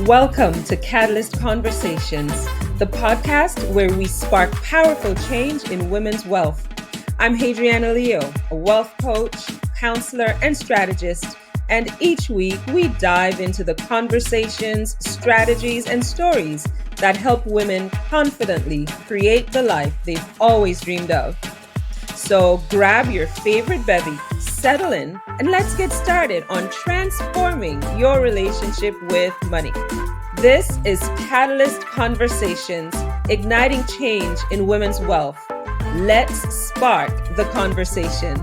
Welcome to Catalyst Conversations, the podcast where we spark powerful change in women's wealth. I'm Hadriana Leo, a wealth coach, counselor, and strategist, and each week we dive into the conversations, strategies, and stories that help women confidently create the life they've always dreamed of. So grab your favorite bevy, settle in, and let's get started on transforming your relationship with money. This is Catalyst Conversations, igniting change in women's wealth. Let's spark the conversation.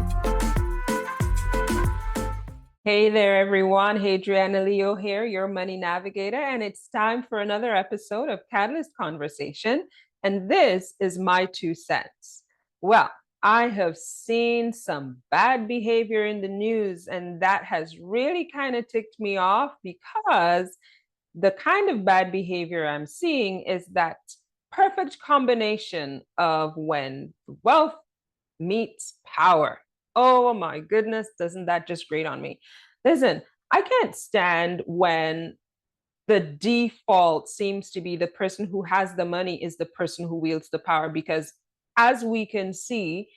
Hey there, everyone. Hadriana Leo here, your Money Navigator, and it's time for another episode of Catalyst Conversation. And this is my 2 cents. Well, I have seen some bad behavior in the news, and that has really kind of ticked me off because the kind of bad behavior I'm seeing is that perfect combination of when wealth meets power. Oh my goodness, doesn't that just grate on me? Listen, I can't stand when the default seems to be the person who has the money is the person who wields the power, because as we can see,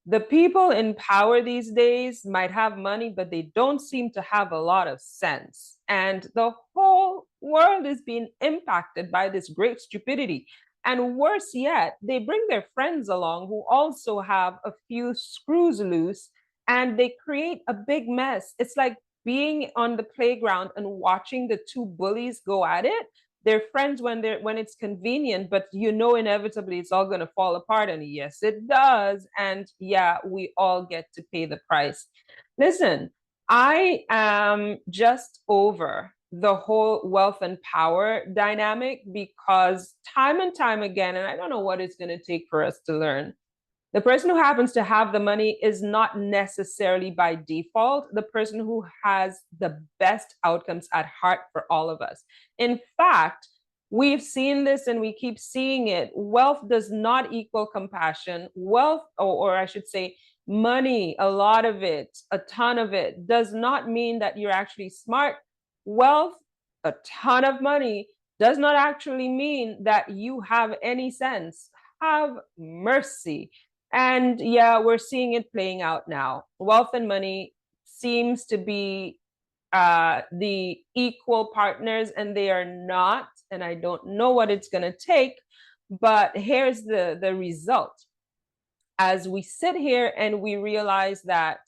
the people in power these days might have money, but they don't seem to have a lot of sense. And the whole world is being impacted by this great stupidity. And worse yet, they bring their friends along who also have a few screws loose, and they create a big mess. It's like being on the playground and watching the two bullies go at it. They're friends when it's convenient, but inevitably it's all going to fall apart. And yes, it does. And yeah, we all get to pay the price. Listen, I am just over the whole wealth and power dynamic, because time and time again, and I don't know what it's going to take for us to learn, the person who happens to have the money is not necessarily by default the person who has the best outcomes at heart for all of us. In fact, we've seen this and we keep seeing it. Wealth does not equal compassion. Wealth, or I should say, money, a lot of it, a ton of it, does not mean that you're actually smart. Wealth, a ton of money, does not actually mean that you have any sense. Have mercy. And yeah, we're seeing it playing out now. Wealth and money seems to be the equal partners, and they are not. And I don't know what it's going to take, but here's the result. As we sit here and we realize that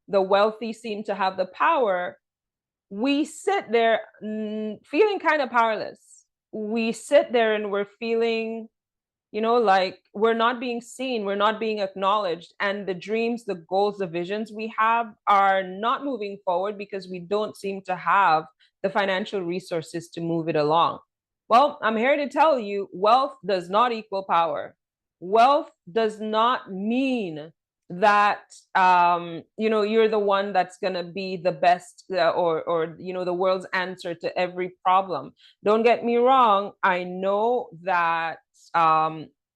the wealthy seem to have the power, we sit there feeling kind of powerless. We sit there and we're feeling like we're not being seen, we're not being acknowledged, and the dreams, the goals, the visions we have are not moving forward because we don't seem to have the financial resources to move it along. Well, I'm here to tell you, wealth does not equal power. Wealth does not mean that you're the one that's going to be the best, or the world's answer to every problem. Don't get me wrong, I know that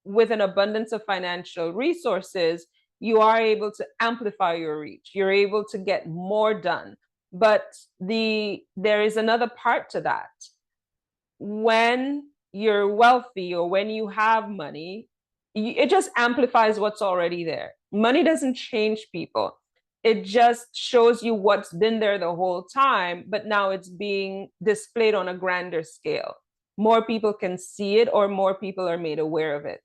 with an abundance of financial resources, you are able to amplify your reach. You're able to get more done. But there is another part to that. When you're wealthy or when you have money, it just amplifies what's already there. Money doesn't change people. It just shows you what's been there the whole time, but now it's being displayed on a grander scale. More people can see it, or more people are made aware of it.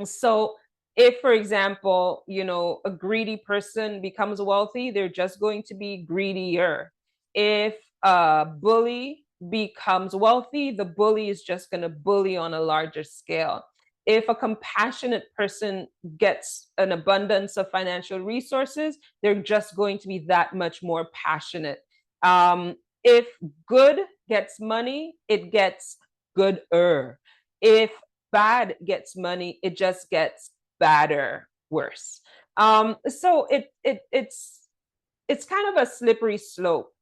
So if, for example, a greedy person becomes wealthy, they're just going to be greedier. If a bully becomes wealthy, the bully is just going to bully on a larger scale. If a compassionate person gets an abundance of financial resources, they're just going to be that much more passionate. If good gets money, it gets gooder. If bad gets money, it just gets badder, worse. So it's kind of a slippery slope.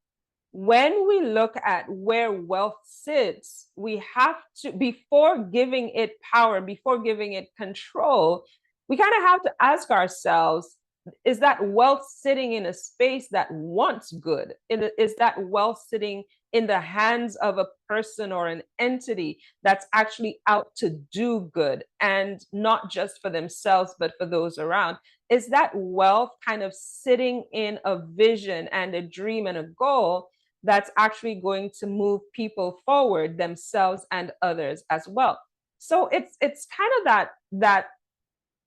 When we look at where wealth sits, we have to, before giving it power, before giving it control, we kind of have to ask ourselves, is that wealth sitting in a space that wants good? Is that wealth sitting in the hands of a person or an entity that's actually out to do good and not just for themselves, but for those around? Is that wealth kind of sitting in a vision and a dream and a goal that's actually going to move people forward, themselves and others as well? So it's kind of that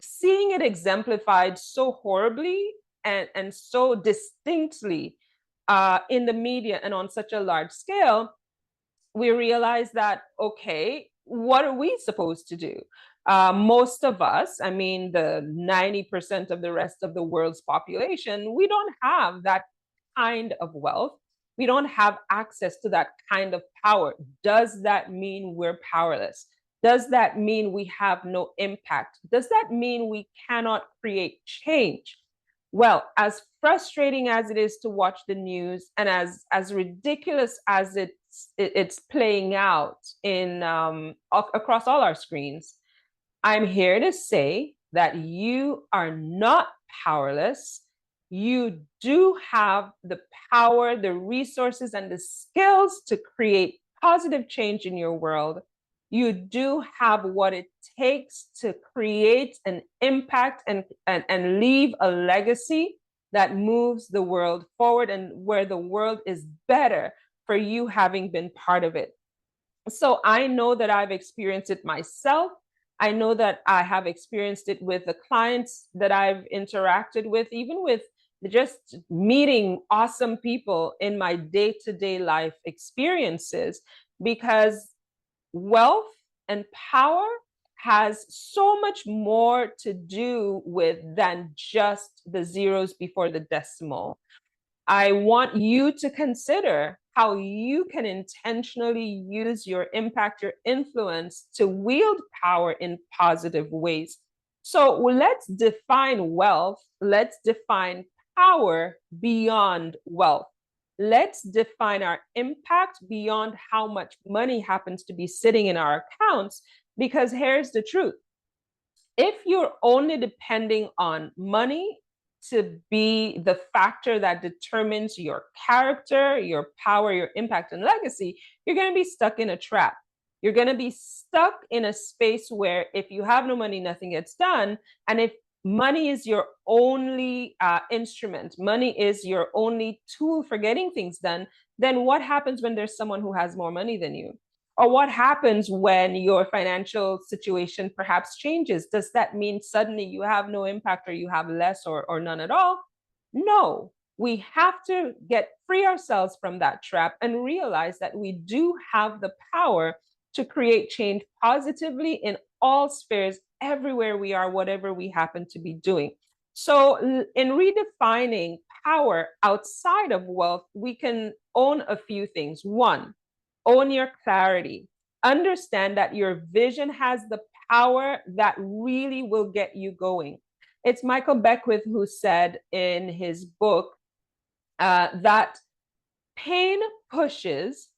seeing it exemplified so horribly and so distinctly in the media and on such a large scale, we realize that, okay, what are we supposed to do? Most of us, I mean, the 90% of the rest of the world's population, we don't have that kind of wealth. We don't have access to that kind of power. Does that mean we're powerless? Does that mean we have no impact? Does that mean we cannot create change? Well, as frustrating as it is to watch the news, and as ridiculous as it's playing out in across all our screens, I'm here to say that you are not powerless. You do have the power, the resources, and the skills to create positive change in your world. You do have what it takes to create an impact and leave a legacy that moves the world forward and where the world is better for you having been part of it. So I know that I've experienced it myself. I know that I have experienced it with the clients that I've interacted with, even with just meeting awesome people in my day-to-day life experiences, because wealth and power has so much more to do with than just the zeros before the decimal. I want you to consider how you can intentionally use your impact, your influence to wield power in positive ways. So let's define wealth. Let's define power beyond wealth. Let's define our impact beyond how much money happens to be sitting in our accounts. Because here's the truth: if you're only depending on money to be the factor that determines your character, your power, your impact, and legacy, you're going to be stuck in a trap. You're going to be stuck in a space where if you have no money, nothing gets done. And if money is your only instrument, money is your only tool for getting things done, then what happens when there's someone who has more money than you? Or what happens when your financial situation perhaps changes? Does that mean suddenly you have no impact, or you have less, or none at all? No, we have to get free ourselves from that trap and realize that we do have the power to create change positively in all spheres, everywhere we are, whatever we happen to be doing. So in redefining power outside of wealth, we can own a few things. One, own your clarity. Understand that your vision has the power that really will get you going. It's Michael Beckwith who said in his book that pain pushes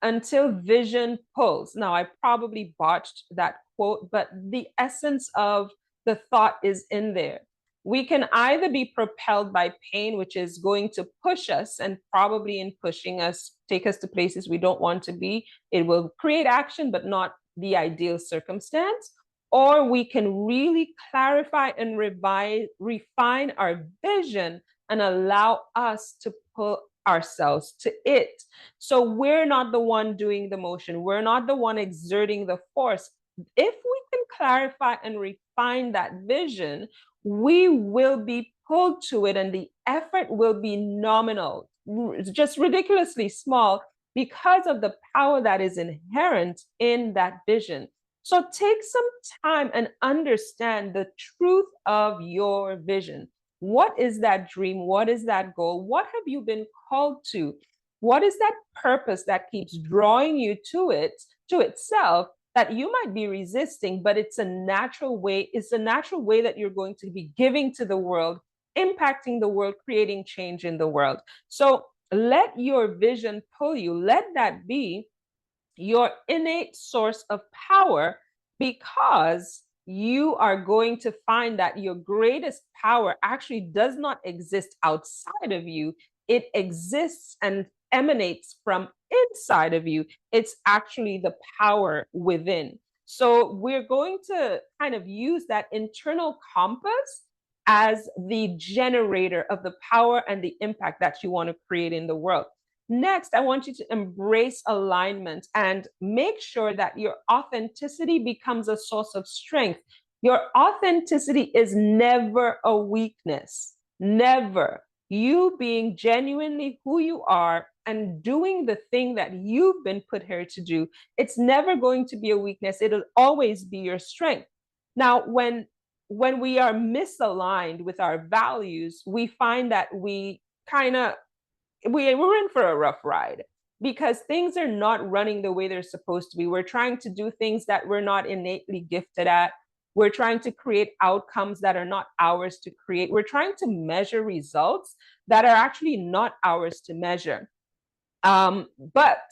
until vision pulls. Now, I probably botched that quote, but the essence of the thought is in there. We can either be propelled by pain, which is going to push us, and probably in pushing us, take us to places we don't want to be. It will create action, but not the ideal circumstance. Or we can really clarify and refine our vision and allow us to pull ourselves to it. So we're not the one doing the motion. We're not the one exerting the force. If we can clarify and refine that vision, we will be pulled to it, and the effort will be nominal, just ridiculously small, because of the power that is inherent in that vision. So take some time and understand the truth of your vision. What is that dream? What is that goal? What have you been called to? What is that purpose that keeps drawing you to it, to itself, that you might be resisting, but it's a natural way. It's a natural way that you're going to be giving to the world, impacting the world, creating change in the world. So let your vision pull you. Let that be your innate source of power, because you are going to find that your greatest power actually does not exist outside of you. It exists and emanates from inside of you. It's actually the power within. So we're going to kind of use that internal compass as the generator of the power and the impact that you want to create in the world. Next, I want you to embrace alignment and make sure that your authenticity becomes a source of strength. Your authenticity is never a weakness, never. You being genuinely who you are and doing the thing that you've been put here to do, it's never going to be a weakness. It'll always be your strength. Now, when we are misaligned with our values, we find that we kind of we're in for a rough ride because things are not running the way they're supposed to be. We're trying to do things that we're not innately gifted at. We're trying to create outcomes that are not ours to create. We're trying to measure results that are actually not ours to measure. But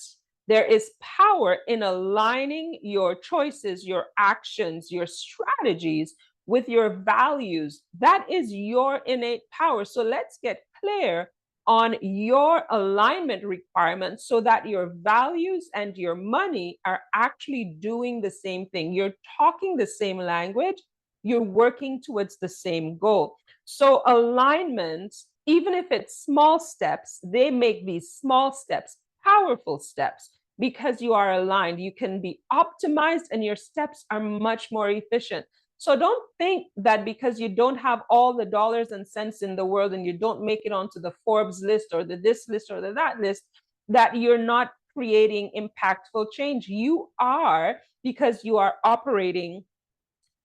there is power in aligning your choices, your actions, your strategies with your values. That is your innate power. So let's get clear on your alignment requirements so that your values and your money are actually doing the same thing. You're talking the same language, you're working towards the same goal. So alignment, even if it's small steps, they make these small steps powerful steps because you are aligned. You can be optimized and your steps are much more efficient. So don't think that because you don't have all the dollars and cents in the world and you don't make it onto the Forbes list or the this list or the that list, that you're not creating impactful change. You are, because you are operating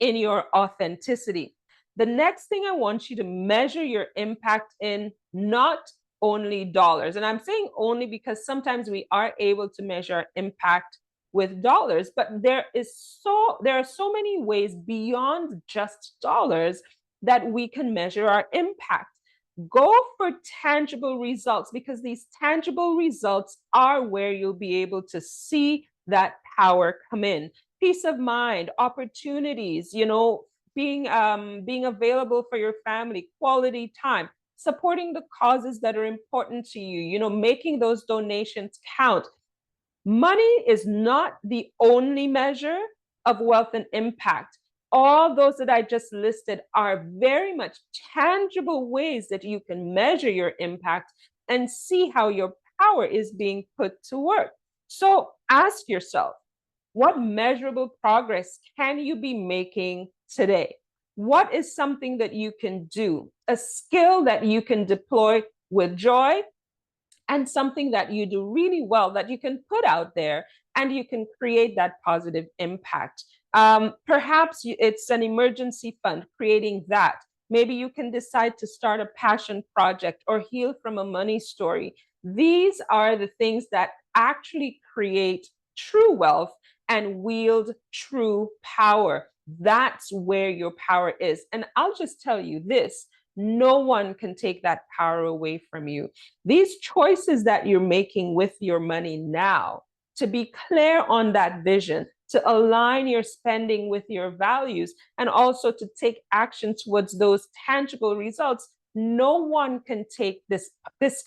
in your authenticity. The next thing I want you to measure your impact in, not only dollars. And I'm saying only because sometimes we are able to measure impact with dollars, but there are so many ways beyond just dollars that we can measure our impact. Go for tangible results because these tangible results are where you'll be able to see that power come in. Peace of mind, opportunities, being available for your family, quality time, supporting the causes that are important to you, making those donations count. Money is not the only measure of wealth and impact. All those that I just listed are very much tangible ways that you can measure your impact and see how your power is being put to work. So ask yourself, what measurable progress can you be making today? What is something that you can do? A skill that you can deploy with joy, and something that you do really well that you can put out there and you can create that positive impact. Perhaps it's an emergency fund, creating that. Maybe you can decide to start a passion project or heal from a money story. These are the things that actually create true wealth and wield true power. That's where your power is. And I'll just tell you this, no one can take that power away from you. These choices that you're making with your money now, to be clear on that vision, to align your spending with your values, and also to take action towards those tangible results, no one can take this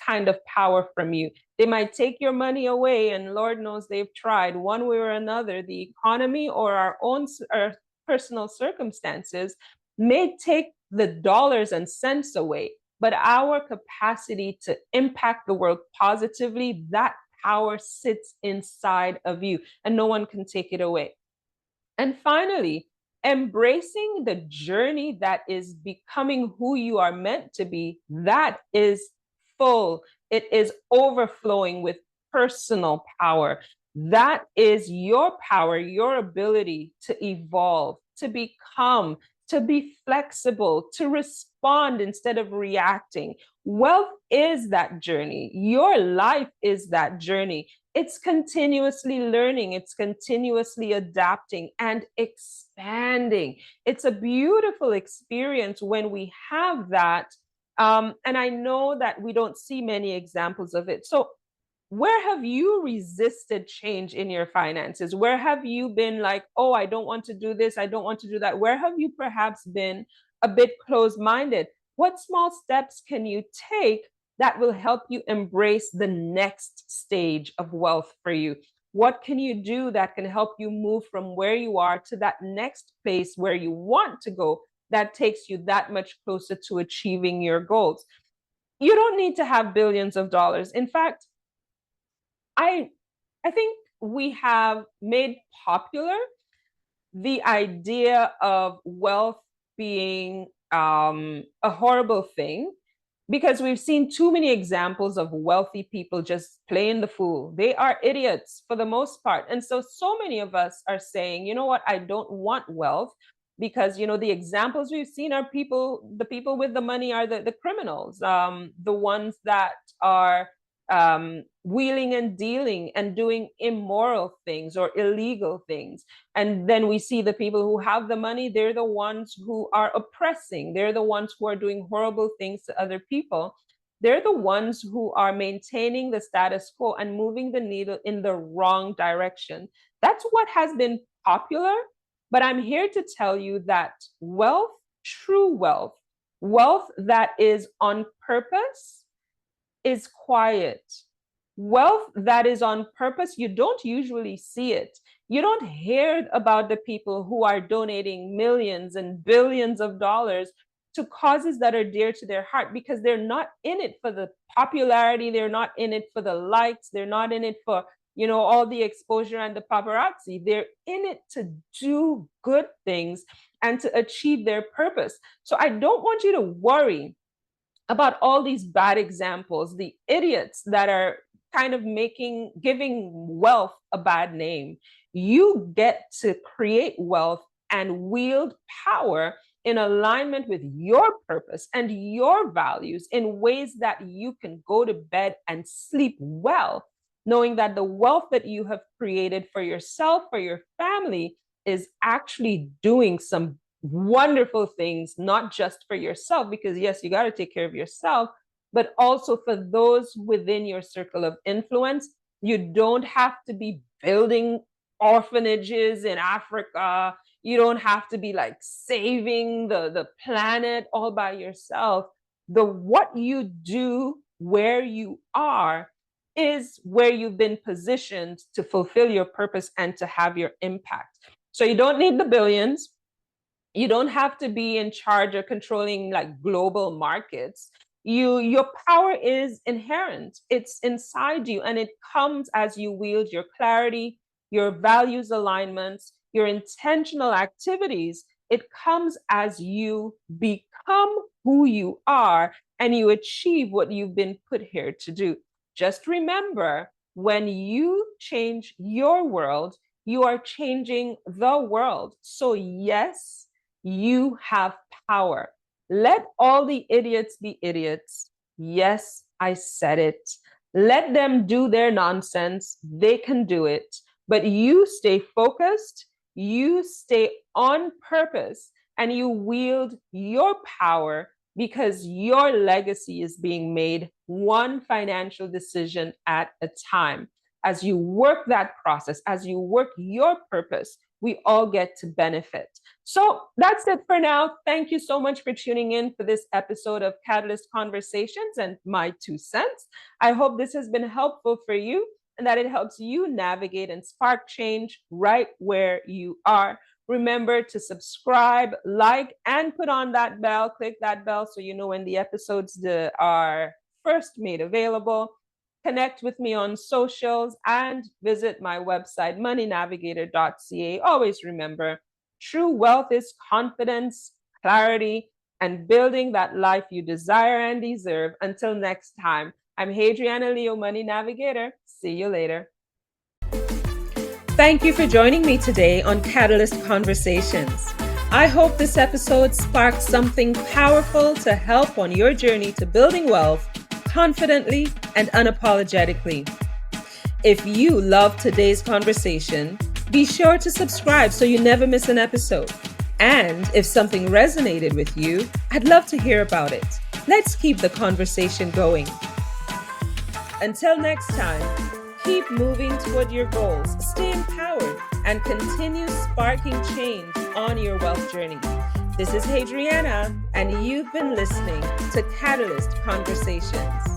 kind of power from you. They might take your money away, and Lord knows they've tried one way or another. The economy or our own our personal circumstances may take the dollars and cents away, but our capacity to impact the world positively, that power sits inside of you and no one can take it away. And finally, embracing the journey that is becoming who you are meant to be, that is full. It is overflowing with personal power. That is your power, your ability to evolve, to become, to be flexible, to respond instead of reacting. Wealth is that journey. Your life is that journey. It's continuously learning, it's continuously adapting and expanding. It's a beautiful experience when we have that. And I know that we don't see many examples of it. So where have you resisted change in your finances? Where have you been like, oh, I don't want to do this, I don't want to do that? Where have you perhaps been a bit closed-minded? What small steps can you take that will help you embrace the next stage of wealth for you? What can you do that can help you move from where you are to that next place where you want to go, that takes you that much closer to achieving your goals? You don't need to have billions of dollars. In fact, I I think we have made popular the idea of wealth being a horrible thing, because we've seen too many examples of wealthy people just playing the fool. They are idiots for the most part. And so many of us are saying, you know what, I don't want wealth, because, the examples we've seen are the people with the money are the criminals, the ones that are wheeling and dealing and doing immoral things or illegal things. And then we see the people who have the money, they're the ones who are oppressing. They're the ones who are doing horrible things to other people. They're the ones who are maintaining the status quo and moving the needle in the wrong direction. That's what has been popular. But I'm here to tell you that wealth, true wealth, wealth that is on purpose, is quiet. Wealth that is on purpose, you don't usually see it. You don't hear about the people who are donating millions and billions of dollars to causes that are dear to their heart, because they're not in it for the popularity. They're not in it for the likes. They're not in it for, all the exposure and the paparazzi. They're in it to do good things and to achieve their purpose. So I don't want you to worry about all these bad examples, the idiots that are kind of giving wealth a bad name. You get to create wealth and wield power in alignment with your purpose and your values in ways that you can go to bed and sleep well, knowing that the wealth that you have created for yourself, for your family, is actually doing some wonderful things, not just for yourself, because yes, you got to take care of yourself, but also for those within your circle of influence. You don't have to be building orphanages in Africa. You don't have to be like saving the planet all by yourself. What you do where you are is where you've been positioned to fulfill your purpose and to have your impact. So you don't need the billions. You don't have to be in charge of controlling like global markets. Your power is inherent. It's inside you, and it comes as you wield your clarity, your values alignments, your intentional activities. It comes as you become who you are and you achieve what you've been put here to do. Just remember, when you change your world, you are changing the world. So yes, you have power. Let all the idiots be idiots. Yes, I said it. Let them do their nonsense. They can do it. But you stay focused, you stay on purpose, and you wield your power, because your legacy is being made one financial decision at a time. As you work that process, as you work your purpose, we all get to benefit. So that's it for now. Thank you so much for tuning in for this episode of Catalyst Conversations and my 2 cents. I hope this has been helpful for you and that it helps you navigate and spark change right where you are. Remember to subscribe, like, and put on that bell. Click that bell so you know when the episodes are first made available. Connect with me on socials and visit my website, moneynavigator.ca. Always remember, true wealth is confidence, clarity, and building that life you desire and deserve. Until next time, I'm Hadriana Leo, Money Navigator. See you later. Thank you for joining me today on Catalyst Conversations. I hope this episode sparked something powerful to help on your journey to building wealth confidently and unapologetically. If you loved today's conversation, be sure to subscribe so you never miss an episode. And if something resonated with you, I'd love to hear about it. Let's keep the conversation going. Until next time, keep moving toward your goals, stay empowered, and continue sparking change on your wealth journey. This is Hadriana, and you've been listening to Catalyst Conversations.